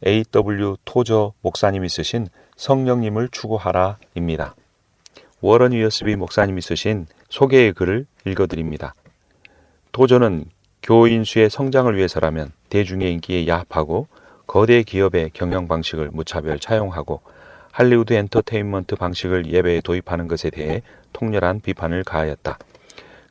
A.W. 토저 목사님이 쓰신 성령님을 추구하라입니다. 워런 위어스비 목사님이 쓰신 소개의 글을 읽어드립니다. 토저는 교인 수의 성장을 위해서라면 대중의 인기에 야합하고 거대 기업의 경영 방식을 무차별 차용하고 할리우드 엔터테인먼트 방식을 예배에 도입하는 것에 대해 통렬한 비판을 가하였다.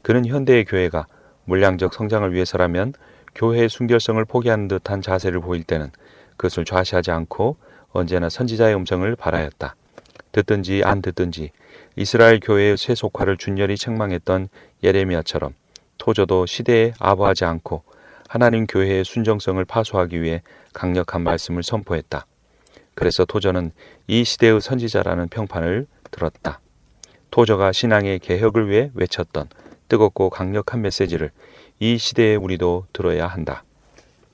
그는 현대의 교회가 물량적 성장을 위해서라면 교회의 순결성을 포기하는 듯한 자세를 보일 때는 그것을 좌시하지 않고 언제나 선지자의 음성을 발하였다. 듣든지 안 듣든지 이스라엘 교회의 세속화를 준열히 책망했던 예레미야처럼 토저도 시대에 아부하지 않고 하나님 교회의 순정성을 파수하기 위해 강력한 말씀을 선포했다. 그래서 토저는 이 시대의 선지자라는 평판을 들었다. 토저가 신앙의 개혁을 위해 외쳤던 뜨겁고 강력한 메시지를 이 시대에 우리도 들어야 한다.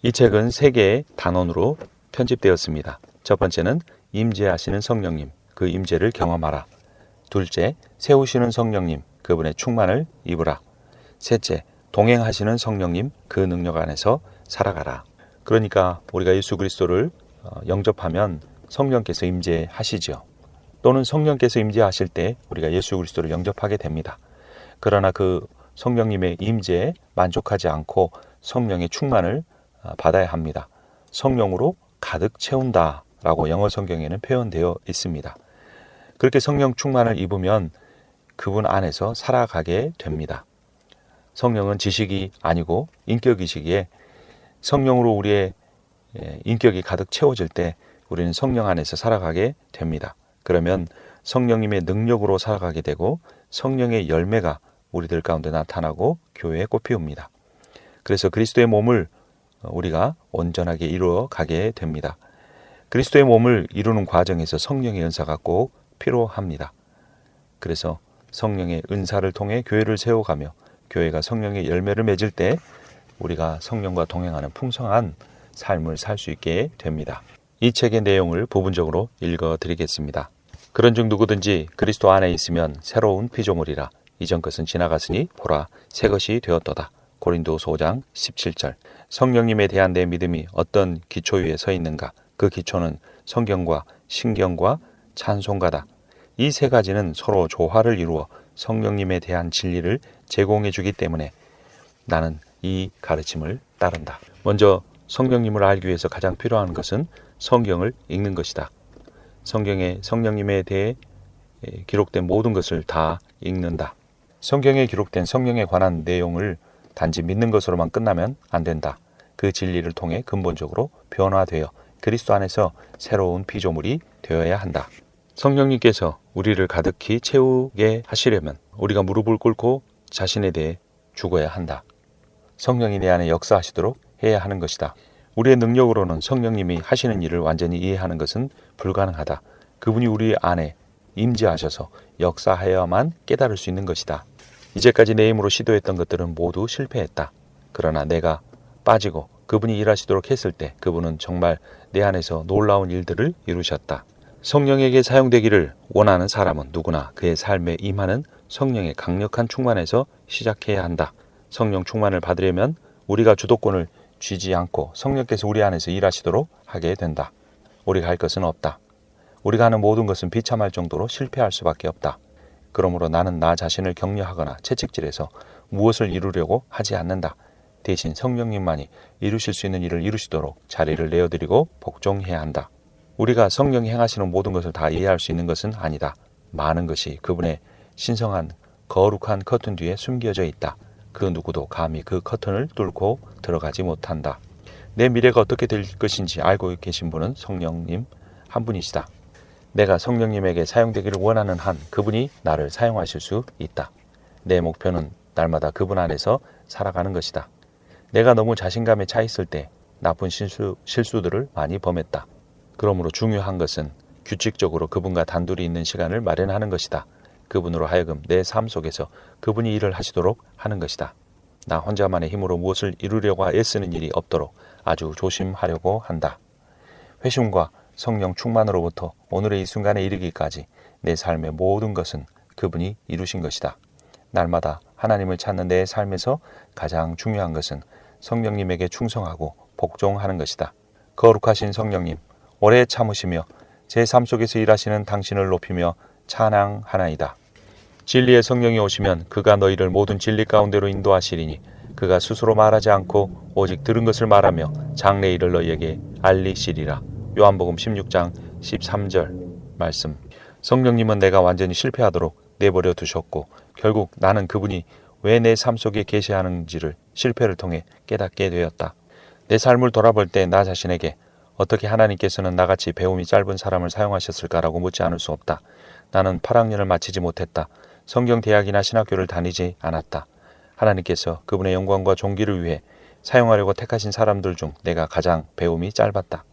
이 책은 3개의 단원으로 편집되었습니다. 첫 번째는 임재하시는 성령님, 그 임재를 경험하라. 둘째, 세우시는 성령님, 그분의 충만을 입으라. 셋째, 동행하시는 성령님, 그 능력 안에서 살아가라. 그러니까 우리가 예수 그리스도를 영접하면 성령께서 임재하시죠. 또는 성령께서 임재하실 때 우리가 예수 그리스도를 영접하게 됩니다. 그러나 그 성령님의 임재에 만족하지 않고 성령의 충만을 받아야 합니다. 성령으로 가득 채운다 라고 영어 성경에는 표현되어 있습니다. 그렇게 성령 충만을 입으면 그분 안에서 살아가게 됩니다. 성령은 지식이 아니고 인격이시기에 성령으로 우리의 인격이 가득 채워질 때 우리는 성령 안에서 살아가게 됩니다. 그러면 성령님의 능력으로 살아가게 되고 성령의 열매가 우리들 가운데 나타나고 교회에 꽃피웁니다. 그래서 그리스도의 몸을 우리가 온전하게 이루어 가게 됩니다. 그리스도의 몸을 이루는 과정에서 성령의 은사가 꼭 필요합니다. 그래서 성령의 은사를 통해 교회를 세워가며 교회가 성령의 열매를 맺을 때 우리가 성령과 동행하는 풍성한 삶을 살 수 있게 됩니다. 이 책의 내용을 부분적으로 읽어드리겠습니다. 그런즉 누구든지 그리스도 안에 있으면 새로운 피조물이라. 이전 것은 지나갔으니 보라 새 것이 되었도다. 고린도서 5장 17절. 성령님에 대한 내 믿음이 어떤 기초 위에 서 있는가? 그 기초는 성경과 신경과 찬송가다. 이 3가지는 서로 조화를 이루어 성령님에 대한 진리를 제공해 주기 때문에 나는 이 가르침을 따른다. 먼저 성령님을 알기 위해서 가장 필요한 것은 성경을 읽는 것이다. 성경에 성령님에 대해 기록된 모든 것을 다 읽는다. 성경에 기록된 성령에 관한 내용을 단지 믿는 것으로만 끝나면 안 된다. 그 진리를 통해 근본적으로 변화되어 그리스도 안에서 새로운 피조물이 되어야 한다. 성령님께서 우리를 가득히 채우게 하시려면 우리가 무릎을 꿇고 자신에 대해 죽어야 한다. 성령이 내 안에 역사하시도록 해야 하는 것이다. 우리의 능력으로는 성령님이 하시는 일을 완전히 이해하는 것은 불가능하다. 그분이 우리 안에 임재하셔서 역사하여야만 깨달을 수 있는 것이다. 이제까지 내 힘으로 시도했던 것들은 모두 실패했다. 그러나 내가 빠지고 그분이 일하시도록 했을 때 그분은 정말 내 안에서 놀라운 일들을 이루셨다. 성령에게 사용되기를 원하는 사람은 누구나 그의 삶에 임하는 성령의 강력한 충만에서 시작해야 한다. 성령 충만을 받으려면 우리가 주도권을 쥐지 않고 성령께서 우리 안에서 일하시도록 하게 된다. 우리가 할 것은 없다. 우리가 하는 모든 것은 비참할 정도로 실패할 수밖에 없다. 그러므로 나는 나 자신을 격려하거나 채찍질해서 무엇을 이루려고 하지 않는다. 대신 성령님만이 이루실 수 있는 일을 이루시도록 자리를 내어드리고 복종해야 한다. 우리가 성령이 행하시는 모든 것을 다 이해할 수 있는 것은 아니다. 많은 것이 그분의 신성한 거룩한 커튼 뒤에 숨겨져 있다. 그 누구도 감히 그 커튼을 뚫고 들어가지 못한다. 내 미래가 어떻게 될 것인지 알고 계신 분은 성령님 한 분이시다. 내가 성령님에게 사용되기를 원하는 한 그분이 나를 사용하실 수 있다. 내 목표는 날마다 그분 안에서 살아가는 것이다. 내가 너무 자신감에 차 있을 때 나쁜 실수들을 많이 범했다. 그러므로 중요한 것은 규칙적으로 그분과 단둘이 있는 시간을 마련하는 것이다. 그분으로 하여금 내 삶 속에서 그분이 일을 하시도록 하는 것이다. 나 혼자만의 힘으로 무엇을 이루려고 애쓰는 일이 없도록 아주 조심하려고 한다. 회심과 성령 충만으로부터 오늘의 이 순간에 이르기까지 내 삶의 모든 것은 그분이 이루신 것이다. 날마다 하나님을 찾는 내 삶에서 가장 중요한 것은 성령님에게 충성하고 복종하는 것이다. 거룩하신 성령님, 오래 참으시며 제 삶 속에서 일하시는 당신을 높이며 찬양하나이다. 진리의 성령이 오시면 그가 너희를 모든 진리 가운데로 인도하시리니 그가 스스로 말하지 않고 오직 들은 것을 말하며 장래 일을 너희에게 알리시리라. 요한복음 16장 13절 말씀. 성령님은 내가 완전히 실패하도록 내버려 두셨고 결국 나는 그분이 왜 내 삶 속에 계시하는지를 실패를 통해 깨닫게 되었다. 내 삶을 돌아볼 때 나 자신에게 어떻게 하나님께서는 나같이 배움이 짧은 사람을 사용하셨을까라고 묻지 않을 수 없다. 나는 8학년을 마치지 못했다. 성경대학이나 신학교를 다니지 않았다. 하나님께서 그분의 영광과 존귀를 위해 사용하려고 택하신 사람들 중 내가 가장 배움이 짧았다.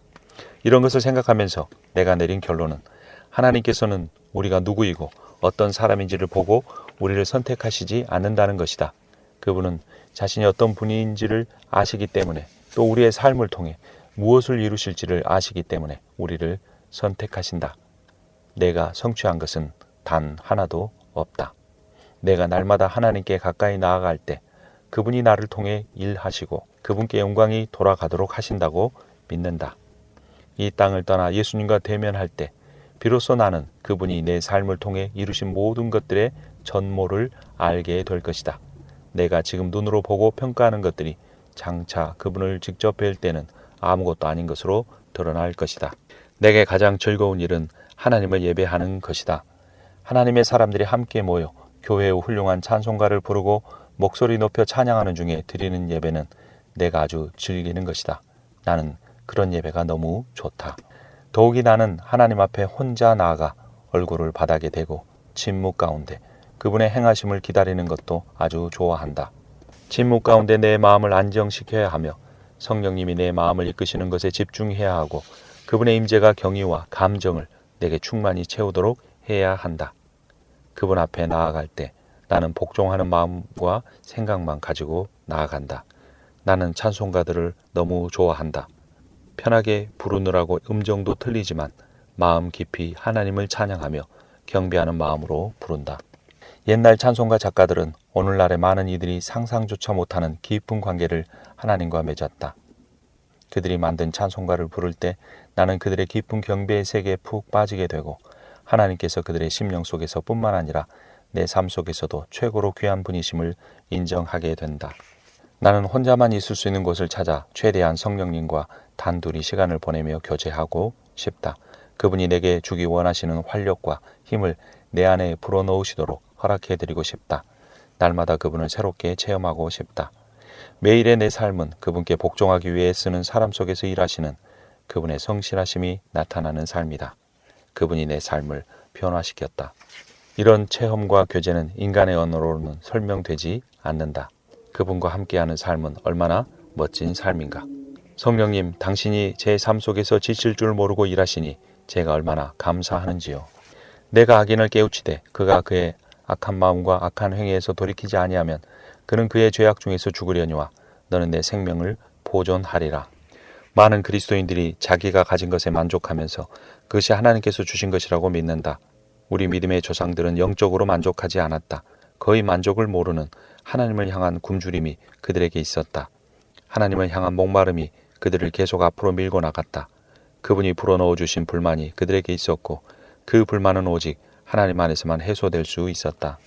이런 것을 생각하면서 내가 내린 결론은 하나님께서는 우리가 누구이고 어떤 사람인지를 보고 우리를 선택하시지 않는다는 것이다. 그분은 자신이 어떤 분인지를 아시기 때문에 또 우리의 삶을 통해 무엇을 이루실지를 아시기 때문에 우리를 선택하신다. 내가 성취한 것은 단 하나도 없다. 내가 날마다 하나님께 가까이 나아갈 때 그분이 나를 통해 일하시고 그분께 영광이 돌아가도록 하신다고 믿는다. 이 땅을 떠나 예수님과 대면할 때 비로소 나는 그분이 내 삶을 통해 이루신 모든 것들의 전모를 알게 될 것이다. 내가 지금 눈으로 보고 평가하는 것들이 장차 그분을 직접 뵐 때는 아무것도 아닌 것으로 드러날 것이다. 내게 가장 즐거운 일은 하나님을 예배하는 것이다. 하나님의 사람들이 함께 모여 교회의 훌륭한 찬송가를 부르고 목소리 높여 찬양하는 중에 드리는 예배는 내가 아주 즐기는 것이다. 나는 그런 예배가 너무 좋다. 더욱이 나는 하나님 앞에 혼자 나아가 얼굴을 바닥에 대고 침묵 가운데 그분의 행하심을 기다리는 것도 아주 좋아한다. 침묵 가운데 내 마음을 안정시켜야 하며 성령님이 내 마음을 이끄시는 것에 집중해야 하고 그분의 임재가 경의와 감정을 내게 충만히 채우도록 해야 한다. 그분 앞에 나아갈 때 나는 복종하는 마음과 생각만 가지고 나아간다. 나는 찬송가들을 너무 좋아한다. 편하게 부르느라고 음정도 틀리지만 마음 깊이 하나님을 찬양하며 경배하는 마음으로 부른다. 옛날 찬송가 작가들은 오늘날의 많은 이들이 상상조차 못하는 깊은 관계를 하나님과 맺었다. 그들이 만든 찬송가를 부를 때 나는 그들의 깊은 경배의 세계에 푹 빠지게 되고 하나님께서 그들의 심령 속에서 뿐만 아니라 내 삶 속에서도 최고로 귀한 분이심을 인정하게 된다. 나는 혼자만 있을 수 있는 곳을 찾아 최대한 성령님과 단둘이 시간을 보내며 교제하고 싶다. 그분이 내게 주기 원하시는 활력과 힘을 내 안에 불어넣으시도록 허락해드리고 싶다. 날마다 그분을 새롭게 체험하고 싶다. 매일의 내 삶은 그분께 복종하기 위해 쓰는 사람 속에서 일하시는 그분의 성실하심이 나타나는 삶이다. 그분이 내 삶을 변화시켰다. 이런 체험과 교제는 인간의 언어로는 설명되지 않는다. 그분과 함께하는 삶은 얼마나 멋진 삶인가. 성령님, 당신이 제 삶 속에서 지칠 줄 모르고 일하시니 제가 얼마나 감사하는지요. 내가 악인을 깨우치되 그가 그의 악한 마음과 악한 행위에서 돌이키지 아니하면 그는 그의 죄악 중에서 죽으려니와 너는 내 생명을 보존하리라. 많은 그리스도인들이 자기가 가진 것에 만족하면서 그것이 하나님께서 주신 것이라고 믿는다. 우리 믿음의 조상들은 영적으로 만족하지 않았다. 거의 만족을 모르는 하나님을 향한 굶주림이 그들에게 있었다. 하나님을 향한 목마름이 그들을 계속 앞으로 밀고 나갔다. 그분이 불어넣어 주신 불만이 그들에게 있었고 그 불만은 오직 하나님 안에서만 해소될 수 있었다.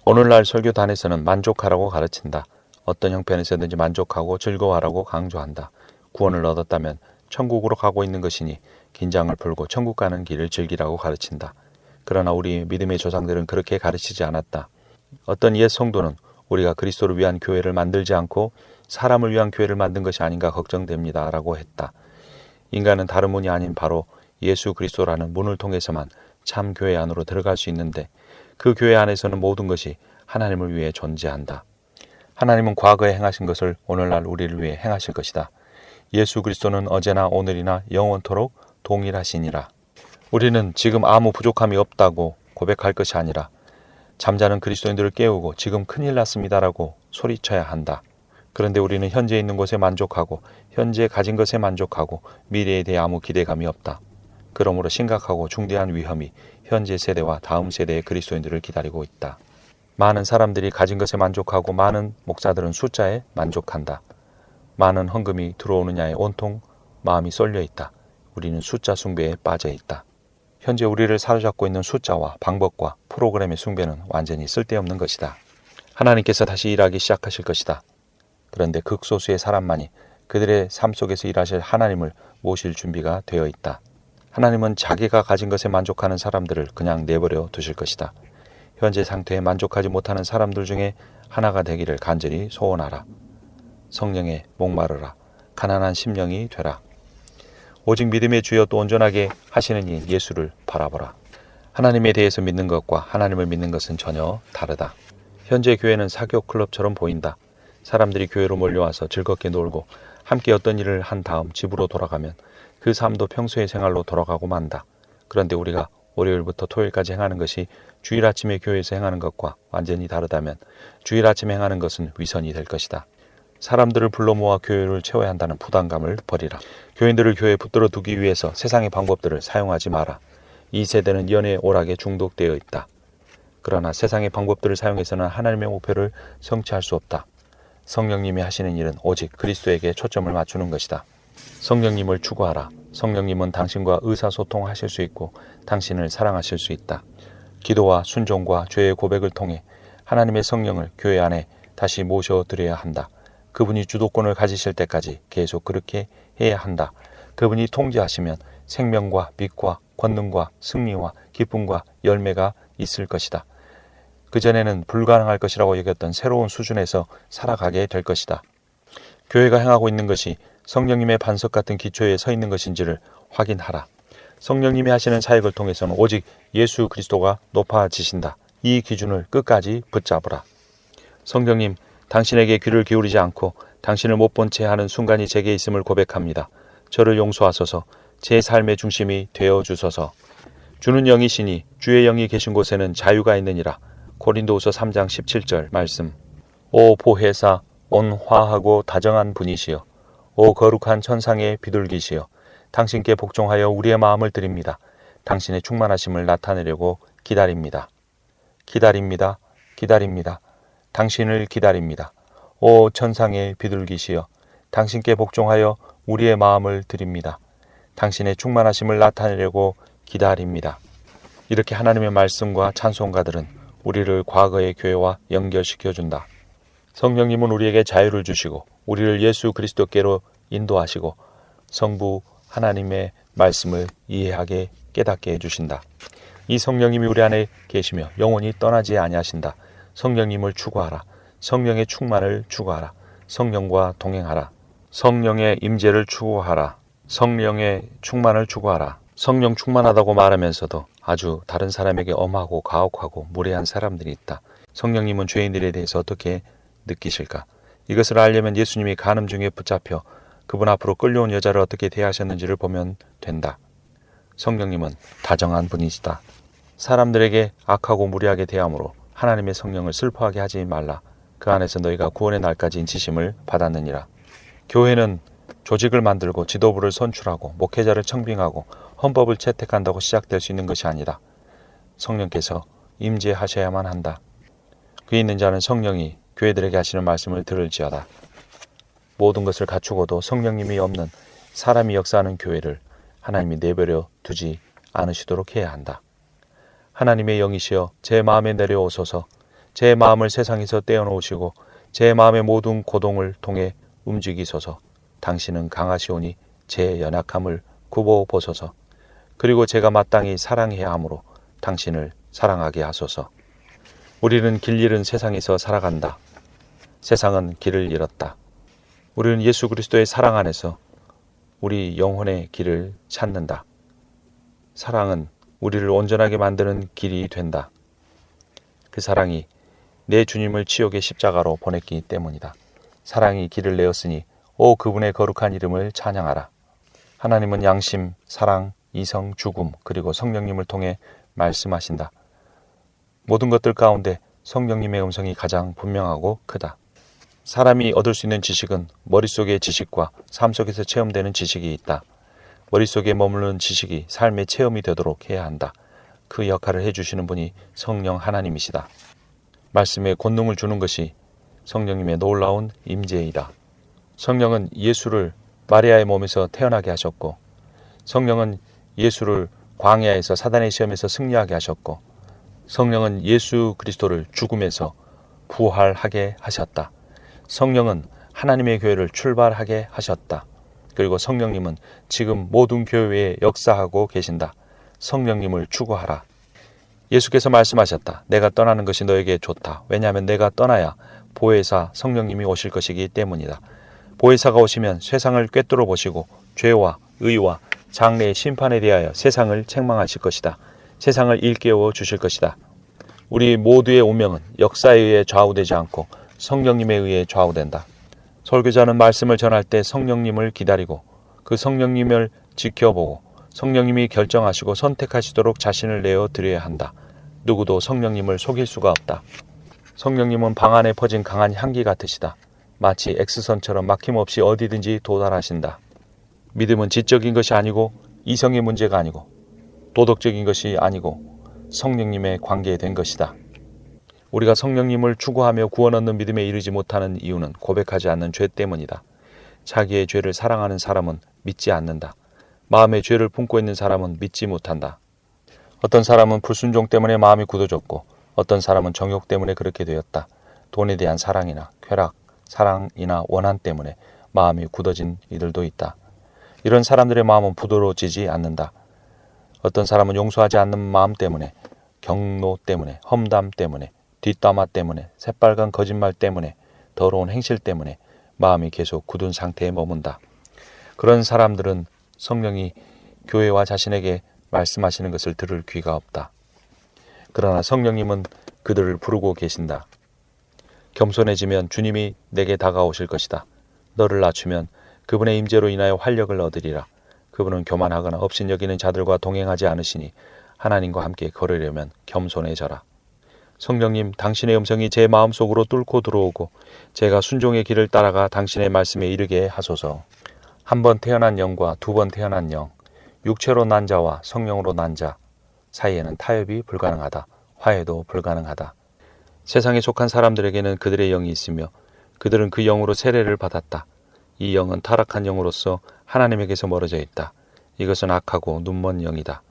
오늘날 설교단에서는 만족하라고 가르친다. 어떤 형편에서든지 만족하고 즐거워하라고 강조한다. 구원을 얻었다면 천국으로 가고 있는 것이니 긴장을 풀고 천국 가는 길을 즐기라고 가르친다. 그러나 우리 믿음의 조상들은 그렇게 가르치지 않았다. 어떤 옛 성도는 우리가 그리스도를 위한 교회를 만들지 않고 사람을 위한 교회를 만든 것이 아닌가 걱정됩니다 라고 했다. 인간은 다른 문이 아닌 바로 예수 그리스도라는 문을 통해서만 참 교회 안으로 들어갈 수 있는데 그 교회 안에서는 모든 것이 하나님을 위해 존재한다. 하나님은 과거에 행하신 것을 오늘날 우리를 위해 행하실 것이다. 예수 그리스도는 어제나 오늘이나 영원토록 동일하시니라. 우리는 지금 아무 부족함이 없다고 고백할 것이 아니라 잠자는 그리스도인들을 깨우고 지금 큰일 났습니다라고 소리쳐야 한다. 그런데 우리는 현재 있는 곳에 만족하고 현재 가진 것에 만족하고 미래에 대해 아무 기대감이 없다. 그러므로 심각하고 중대한 위험이 현재 세대와 다음 세대의 그리스도인들을 기다리고 있다. 많은 사람들이 가진 것에 만족하고 많은 목사들은 숫자에 만족한다. 많은 헌금이 들어오느냐에 온통 마음이 쏠려 있다. 우리는 숫자 숭배에 빠져 있다. 현재 우리를 사로잡고 있는 숫자와 방법과 프로그램의 숭배는 완전히 쓸데없는 것이다. 하나님께서 다시 일하기 시작하실 것이다. 그런데 극소수의 사람만이 그들의 삶 속에서 일하실 하나님을 모실 준비가 되어 있다. 하나님은 자기가 가진 것에 만족하는 사람들을 그냥 내버려 두실 것이다. 현재 상태에 만족하지 못하는 사람들 중에 하나가 되기를 간절히 소원하라. 성령에 목마르라. 가난한 심령이 되라. 오직 믿음의 주여 또 온전하게 하시는 이 예수를 바라보라. 하나님에 대해서 믿는 것과 하나님을 믿는 것은 전혀 다르다. 현재 교회는 사교 클럽처럼 보인다. 사람들이 교회로 몰려와서 즐겁게 놀고 함께 어떤 일을 한 다음 집으로 돌아가면 그 삶도 평소의 생활로 돌아가고 만다. 그런데 우리가 월요일부터 토요일까지 행하는 것이 주일 아침에 교회에서 행하는 것과 완전히 다르다면 주일 아침에 행하는 것은 위선이 될 것이다. 사람들을 불러 모아 교회를 채워야 한다는 부담감을 버리라. 교인들을 교회에 붙들어 두기 위해서 세상의 방법들을 사용하지 마라. 이 세대는 연애의 오락에 중독되어 있다. 그러나 세상의 방법들을 사용해서는 하나님의 목표를 성취할 수 없다. 성령님이 하시는 일은 오직 그리스도에게 초점을 맞추는 것이다. 성령님을 추구하라. 성령님은 당신과 의사소통하실 수 있고 당신을 사랑하실 수 있다. 기도와 순종과 죄의 고백을 통해 하나님의 성령을 교회 안에 다시 모셔드려야 한다. 그분이 주도권을 가지실 때까지 계속 그렇게 해야 한다. 그분이 통제하시면 생명과 빛과 권능과 승리와 기쁨과 열매가 있을 것이다. 그전에는 불가능할 것이라고 여겼던 새로운 수준에서 살아가게 될 것이다. 교회가 행하고 있는 것이 성령님의 반석 같은 기초에 서 있는 것인지를 확인하라. 성령님이 하시는 사역을 통해서는 오직 예수 그리스도가 높아지신다. 이 기준을 끝까지 붙잡으라. 성령님, 당신에게 귀를 기울이지 않고 당신을 못 본 채 하는 순간이 제게 있음을 고백합니다. 저를 용서하소서. 제 삶의 중심이 되어주소서. 주는 영이시니 주의 영이 계신 곳에는 자유가 있느니라. 고린도후서 3장 17절 말씀. 오 보혜사, 온화하고 다정한 분이시여. 오 거룩한 천상의 비둘기시여. 당신께 복종하여 우리의 마음을 드립니다. 당신의 충만하심을 나타내려고 기다립니다. 기다립니다. 기다립니다. 당신을 기다립니다. 오 천상의 비둘기시여. 당신께 복종하여 우리의 마음을 드립니다. 당신의 충만하심을 나타내려고 기다립니다. 이렇게 하나님의 말씀과 찬송가들은 우리를 과거의 교회와 연결시켜준다. 성령님은 우리에게 자유를 주시고 우리를 예수 그리스도께로 인도하시고 성부 하나님의 말씀을 이해하게 깨닫게 해주신다. 이 성령님이 우리 안에 계시며 영원히 떠나지 아니하신다. 성령님을 추구하라. 성령의 충만을 추구하라. 성령과 동행하라. 성령의 임재를 추구하라. 성령의 충만을 추구하라. 성령 충만하다고 말하면서도 아주 다른 사람에게 엄하고 가혹하고 무례한 사람들이 있다. 성령님은 죄인들에 대해서 어떻게 느끼실까? 이것을 알려면 예수님이 간음 중에 붙잡혀 그분 앞으로 끌려온 여자를 어떻게 대하셨는지를 보면 된다. 성령님은 다정한 분이시다. 사람들에게 악하고 무례하게 대함으로 하나님의 성령을 슬퍼하게 하지 말라. 그 안에서 너희가 구원의 날까지 인치심을 받았느니라. 교회는 조직을 만들고 지도부를 선출하고 목회자를 청빙하고 헌법을 채택한다고 시작될 수 있는 것이 아니라 성령께서 임재하셔야만 한다. 귀 있는 자는 성령이 교회들에게 하시는 말씀을 들을지어다. 모든 것을 갖추고도 성령님이 없는 사람이 역사하는 교회를 하나님이 내버려 두지 않으시도록 해야 한다. 하나님의 영이시여 제 마음에 내려오소서. 제 마음을 세상에서 떼어놓으시고 제 마음의 모든 고동을 통해 움직이소서. 당신은 강하시오니 제 연약함을 굽어보소서. 그리고 제가 마땅히 사랑해야 하므로 당신을 사랑하게 하소서. 우리는 길 잃은 세상에서 살아간다. 세상은 길을 잃었다. 우리는 예수 그리스도의 사랑 안에서 우리 영혼의 길을 찾는다. 사랑은 우리를 온전하게 만드는 길이 된다. 그 사랑이 내 주님을 지옥의 십자가로 보냈기 때문이다. 사랑이 길을 내었으니 오 그분의 거룩한 이름을 찬양하라. 하나님은 양심, 사랑, 이성, 죽음 그리고 성령님을 통해 말씀하신다. 모든 것들 가운데 성령님의 음성이 가장 분명하고 크다. 사람이 얻을 수 있는 지식은 머릿속의 지식과 삶 속에서 체험되는 지식이 있다. 머릿속에 머무르는 지식이 삶의 체험이 되도록 해야 한다. 그 역할을 해주시는 분이 성령 하나님이시다. 말씀에 권능을 주는 것이 성령님의 놀라운 임재이다. 성령은 예수를 마리아의 몸에서 태어나게 하셨고 성령은 예수를 광야에서 사단의 시험에서 승리하게 하셨고, 성령은 예수 그리스도를 죽음에서 부활하게 하셨다. 성령은 하나님의 교회를 출발하게 하셨다. 그리고 성령님은 지금 모든 교회에 역사하고 계신다. 성령님을 추구하라. 예수께서 말씀하셨다. 내가 떠나는 것이 너에게 좋다. 왜냐하면 내가 떠나야 보혜사 성령님이 오실 것이기 때문이다. 보혜사가 오시면 세상을 꿰뚫어 보시고 죄와 의와 장래의 심판에 대하여 세상을 책망하실 것이다. 세상을 일깨워 주실 것이다. 우리 모두의 운명은 역사에 의해 좌우되지 않고 성령님에 의해 좌우된다. 설교자는 말씀을 전할 때 성령님을 기다리고 그 성령님을 지켜보고 성령님이 결정하시고 선택하시도록 자신을 내어 드려야 한다. 누구도 성령님을 속일 수가 없다. 성령님은 방 안에 퍼진 강한 향기 같으시다. 마치 X선처럼 막힘없이 어디든지 도달하신다. 믿음은 지적인 것이 아니고 이성의 문제가 아니고 도덕적인 것이 아니고 성령님의 관계에 된 것이다. 우리가 성령님을 추구하며 구원 얻는 믿음에 이르지 못하는 이유는 고백하지 않는 죄 때문이다. 자기의 죄를 사랑하는 사람은 믿지 않는다. 마음의 죄를 품고 있는 사람은 믿지 못한다. 어떤 사람은 불순종 때문에 마음이 굳어졌고 어떤 사람은 정욕 때문에 그렇게 되었다. 돈에 대한 사랑이나 쾌락, 사랑이나 원한 때문에 마음이 굳어진 이들도 있다. 이런 사람들의 마음은 부드러워지지 않는다. 어떤 사람은 용서하지 않는 마음 때문에, 경노 때문에, 험담 때문에, 뒷담화 때문에, 새빨간 거짓말 때문에, 더러운 행실 때문에 마음이 계속 굳은 상태에 머문다. 그런 사람들은 성령이 교회와 자신에게 말씀하시는 것을 들을 귀가 없다. 그러나 성령님은 그들을 부르고 계신다. 겸손해지면 주님이 내게 다가오실 것이다. 너를 낮추면 그분의 임재로 인하여 활력을 얻으리라. 그분은 교만하거나 업신여기는 자들과 동행하지 않으시니 하나님과 함께 걸으려면 겸손해져라. 성령님, 당신의 음성이 제 마음속으로 뚫고 들어오고 제가 순종의 길을 따라가 당신의 말씀에 이르게 하소서. 한 번 태어난 영과 두 번 태어난 영, 육체로 난 자와 성령으로 난 자 사이에는 타협이 불가능하다. 화해도 불가능하다. 세상에 속한 사람들에게는 그들의 영이 있으며 그들은 그 영으로 세례를 받았다. 이 영은 타락한 영으로서 하나님에게서 멀어져 있다. 이것은 악하고 눈먼 영이다.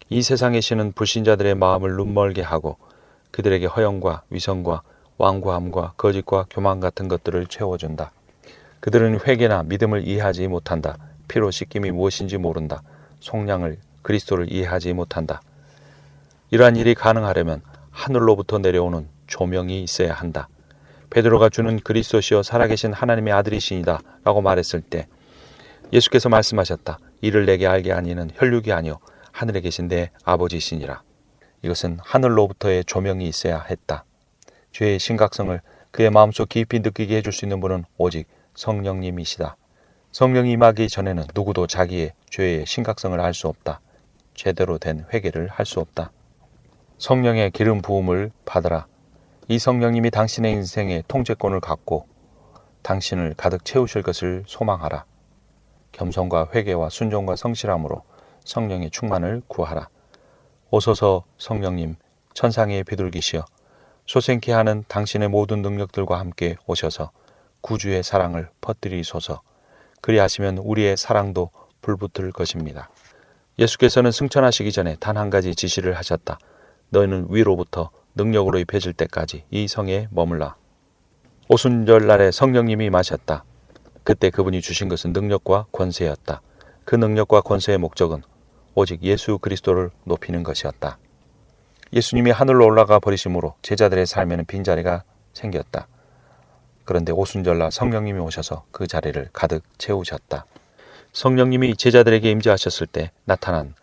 이 세상의 신은 불신자들의 마음을 눈멀게 하고 그들에게 허영과 위선과 완고함과 거짓과 교만 같은 것들을 채워준다. 그들은 회개나 믿음을 이해하지 못한다. 피로 씻김이 무엇인지 모른다. 속량을 그리스도를 이해하지 못한다. 이러한 일이 가능하려면 하늘로부터 내려오는 조명이 있어야 한다. 베드로가 주는 그리스도시여 살아계신 하나님의 아들이시니다 라고 말했을 때 예수께서 말씀하셨다. 이를 내게 알게 하니는 혈육이 아니요 하늘에 계신 내 아버지시니라. 이것은 하늘로부터의 조명이 있어야 했다. 죄의 심각성을 그의 마음속 깊이 느끼게 해줄 수 있는 분은 오직 성령님이시다. 성령이 임하기 전에는 누구도 자기의 죄의 심각성을 알 수 없다. 제대로 된 회개를 할 수 없다. 성령의 기름 부음을 받으라. 이 성령님이 당신의 인생의 통제권을 갖고 당신을 가득 채우실 것을 소망하라. 겸손과 회개와 순종과 성실함으로 성령의 충만을 구하라. 오소서 성령님, 천상의 비둘기시여 소생케 하는 당신의 모든 능력들과 함께 오셔서 구주의 사랑을 퍼뜨리소서. 그리하시면 우리의 사랑도 불붙을 것입니다. 예수께서는 승천하시기 전에 단 한 가지 지시를 하셨다. 너희는 위로부터 능력으로 입혀질 때까지 이 성에 머물라. 오순절날에 성령님이 임하셨다. 그때 그분이 주신 것은 능력과 권세였다. 그 능력과 권세의 목적은 오직 예수 그리스도를 높이는 것이었다. 예수님이 하늘로 올라가 버리심으로 제자들의 삶에는 빈자리가 생겼다. 그런데 오순절날 성령님이 오셔서 그 자리를 가득 채우셨다. 성령님이 제자들에게 임재하셨을 때 나타난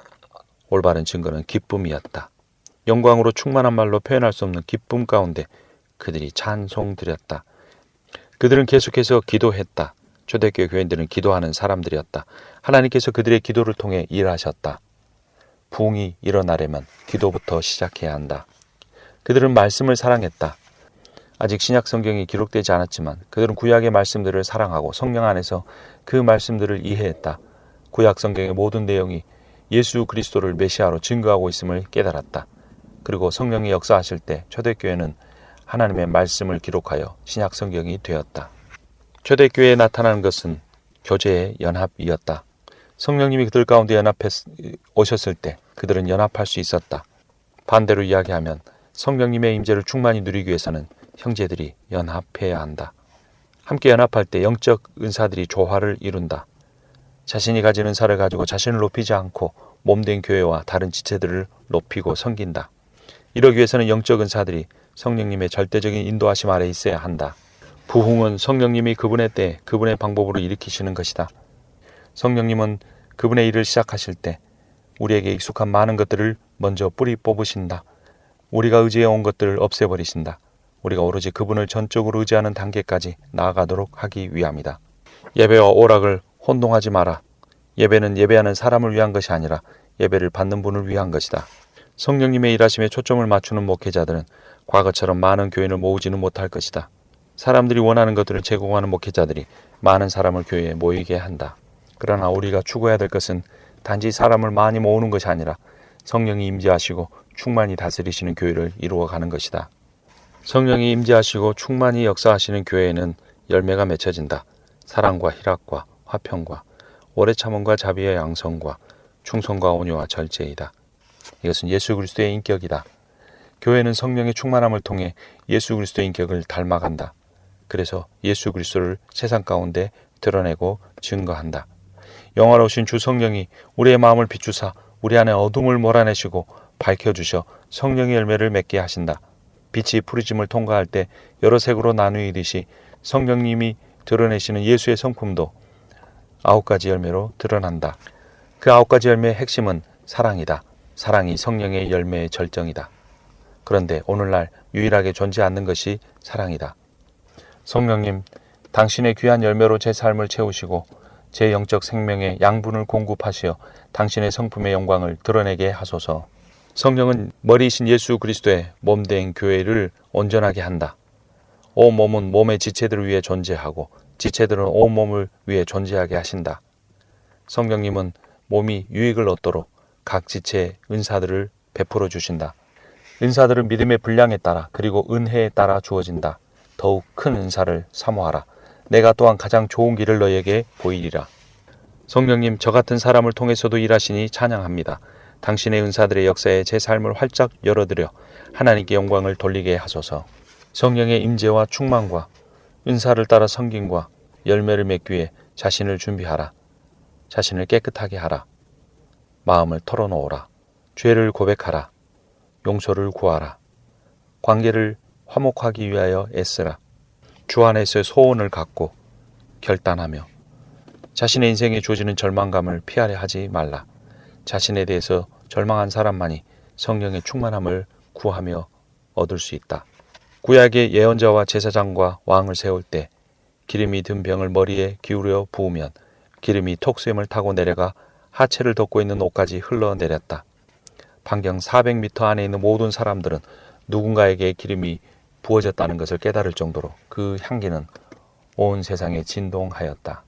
올바른 증거는 기쁨이었다. 영광으로 충만한 말로 표현할 수 없는 기쁨 가운데 그들이 찬송드렸다. 그들은 계속해서 기도했다. 초대교회 교인들은 기도하는 사람들이었다. 하나님께서 그들의 기도를 통해 일하셨다. 부흥이 일어나려면 기도부터 시작해야 한다. 그들은 말씀을 사랑했다. 아직 신약 성경이 기록되지 않았지만 그들은 구약의 말씀들을 사랑하고 성령 안에서 그 말씀들을 이해했다. 구약 성경의 모든 내용이 예수 그리스도를 메시아로 증거하고 있음을 깨달았다. 그리고 성령이 역사하실 때 초대교회는 하나님의 말씀을 기록하여 신약 성경이 되었다. 초대교회에 나타나는 것은 교제의 연합이었다. 성령님이 그들 가운데 연합해 오셨을 때 그들은 연합할 수 있었다. 반대로 이야기하면 성령님의 임재를 충만히 누리기 위해서는 형제들이 연합해야 한다. 함께 연합할 때 영적 은사들이 조화를 이룬다. 자신이 가진 은사를 가지고 자신을 높이지 않고 몸된 교회와 다른 지체들을 높이고 섬긴다. 이러기 위해서는 영적 은사들이 성령님의 절대적인 인도하심 아래 있어야 한다. 부흥은 성령님이 그분의 때, 그분의 방법으로 일으키시는 것이다. 성령님은 그분의 일을 시작하실 때 우리에게 익숙한 많은 것들을 먼저 뿌리 뽑으신다. 우리가 의지해온 것들을 없애버리신다. 우리가 오로지 그분을 전적으로 의지하는 단계까지 나아가도록 하기 위함이다. 예배와 오락을 혼동하지 마라. 예배는 예배하는 사람을 위한 것이 아니라 예배를 받는 분을 위한 것이다. 성령님의 일하심에 초점을 맞추는 목회자들은 과거처럼 많은 교인을 모으지는 못할 것이다. 사람들이 원하는 것들을 제공하는 목회자들이 많은 사람을 교회에 모이게 한다. 그러나 우리가 추구해야 될 것은 단지 사람을 많이 모으는 것이 아니라 성령이 임재하시고 충만히 다스리시는 교회를 이루어가는 것이다. 성령이 임재하시고 충만히 역사하시는 교회에는 열매가 맺혀진다. 사랑과 희락과 화평과 오래 참음과 자비의 양성과 충성과 온유와 절제이다. 이것은 예수 그리스도의 인격이다. 교회는 성령의 충만함을 통해 예수 그리스도의 인격을 닮아간다. 그래서 예수 그리스도를 세상 가운데 드러내고 증거한다. 영화로우신 주 성령이 우리의 마음을 비추사 우리 안에 어둠을 몰아내시고 밝혀주셔 성령의 열매를 맺게 하신다. 빛이 푸르짐을 통과할 때 여러 색으로 나누이듯이 성령님이 드러내시는 예수의 성품도 9가지 열매로 드러난다. 그 9가지 열매의 핵심은 사랑이다. 사랑이 성령의 열매의 절정이다. 그런데 오늘날 유일하게 존재 않는 것이 사랑이다. 성령님, 당신의 귀한 열매로 제 삶을 채우시고 제 영적 생명의 양분을 공급하시어 당신의 성품의 영광을 드러내게 하소서. 성령은 머리이신 예수 그리스도의 몸된 교회를 온전하게 한다. 온 몸은 몸의 지체들을 위해 존재하고 지체들은 온 몸을 위해 존재하게 하신다. 성령님은 몸이 유익을 얻도록 각 지체의 은사들을 베풀어 주신다. 은사들은 믿음의 분량에 따라 그리고 은혜에 따라 주어진다. 더욱 큰 은사를 사모하라. 내가 또한 가장 좋은 길을 너에게 보이리라. 성령님, 저 같은 사람을 통해서도 일하시니 찬양합니다. 당신의 은사들의 역사에 제 삶을 활짝 열어드려 하나님께 영광을 돌리게 하소서. 성령의 임재와 충만과 은사를 따라 섬김과 열매를 맺기 위해 자신을 준비하라. 자신을 깨끗하게 하라. 마음을 털어놓으라. 죄를 고백하라. 용서를 구하라. 관계를 화목하기 위하여 애쓰라. 주 안에서의 소원을 갖고 결단하며 자신의 인생에 주어지는 절망감을 피하려 하지 말라. 자신에 대해서 절망한 사람만이 성령의 충만함을 구하며 얻을 수 있다. 구약의 예언자와 제사장과 왕을 세울 때 기름이 든 병을 머리에 기울여 부으면 기름이 톡수염을 타고 내려가 하체를 덮고 있는 옷까지 흘러내렸다. 반경 400m 안에 있는 모든 사람들은 누군가에게 기름이 부어졌다는 것을 깨달을 정도로 그 향기는 온 세상에 진동하였다.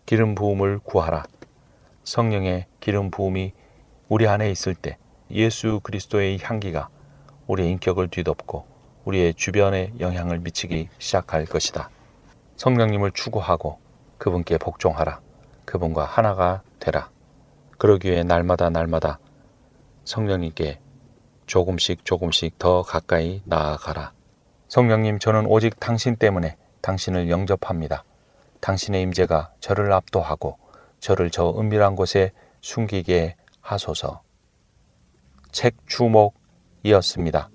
기름 부음을 구하라. 성령의 기름 부음이 우리 안에 있을 때 예수 그리스도의 향기가 우리의 인격을 뒤덮고 우리의 주변에 영향을 미치기 시작할 것이다. 성령님을 추구하고 그분께 복종하라. 그분과 하나가 되라. 그러기 위해 날마다 성령님께 조금씩 더 가까이 나아가라. 성령님, 저는 오직 당신 때문에 당신을 영접합니다. 당신의 임재가 저를 압도하고 저를 저 은밀한 곳에 숨기게 하소서. 책 주목이었습니다.